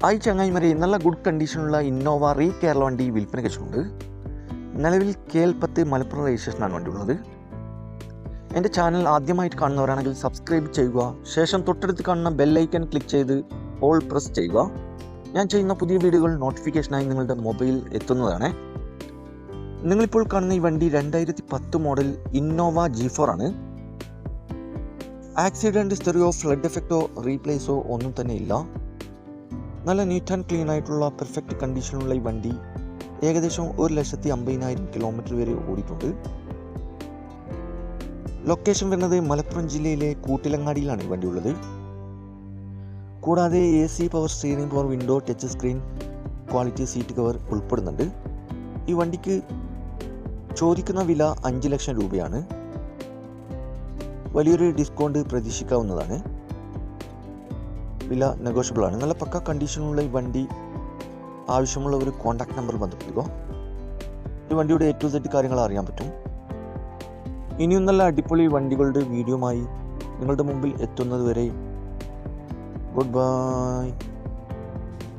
ചങ്ങായിമാരെ, നല്ല good കണ്ടീഷനുള്ള Innova re Kerala വണ്ടി വിൽപ്പനയ്ക്ക് വെച്ചിട്ടുണ്ട്. നിലവിൽ KL10 മലപ്പുറം രജിസ്ട്രേഷനാണ് വണ്ടി ഉള്ളത്. എൻ്റെ ചാനൽ ആദ്യമായിട്ട് കാണുന്നവരാണെങ്കിൽ സബ്സ്ക്രൈബ് ചെയ്യുക. ശേഷം തൊട്ടടുത്ത് കാണുന്ന ബെല്ലൈക്കൺ ക്ലിക്ക് ചെയ്ത് ഓൾ പ്രസ് ചെയ്യുക. ഞാൻ ചെയ്യുന്ന പുതിയ വീഡിയോകൾ നോട്ടിഫിക്കേഷനായി നിങ്ങളുടെ മൊബൈൽ എത്തുന്നതാണ്. നിങ്ങളിപ്പോൾ കാണുന്ന ഈ വണ്ടി 2010 മോഡൽ ഇന്നോവ G4 ആണ്. ആക്സിഡൻറ്റ്, സ്റ്റെറിയോ, ഫ്ലഡ് എഫക്റ്റോ റീപ്ലേസോ ഒന്നും തന്നെ ഇല്ല. നല്ല നീറ്റ് ആൻഡ് ക്ലീൻ ആയിട്ടുള്ള പെർഫെക്റ്റ് കണ്ടീഷനുള്ള ഈ വണ്ടി ഏകദേശം 1,50,000 കിലോമീറ്റർ വരെ ഓടിയിട്ടുണ്ട്. ലൊക്കേഷൻ വരുന്നത് മലപ്പുറം ജില്ലയിലെ കൂട്ടിലങ്ങാടിയിലാണ് ഈ വണ്ടി ഉള്ളത്. കൂടാതെ AC, power steering, power window, touch screen, quality seat cover ഉൾപ്പെടുന്നുണ്ട്. ഈ വണ്ടിക്ക് ചോദിക്കുന്ന വില 5 ലക്ഷം രൂപയാണ്. വലിയൊരു ഡിസ്കൗണ്ട് പ്രതീക്ഷിക്കാവുന്നതാണ്. വില നെഗോഷ്യബിൾ ആണ്. നല്ല പക്ക കണ്ടീഷനുള്ള ഈ വണ്ടി ആവശ്യമുള്ളവർ കോൺടാക്ട് നമ്പർ ബന്ധപ്പെടുക. ഈ വണ്ടിയുടെ A to Z കാര്യങ്ങൾ അറിയാൻ പറ്റും. ഇനിയും നല്ല അടിപൊളി വണ്ടികളുടെ വീഡിയോയുമായി നിങ്ങളുടെ മുമ്പിൽ എത്തുന്നത് വരെ ഗുഡ് ബൈ.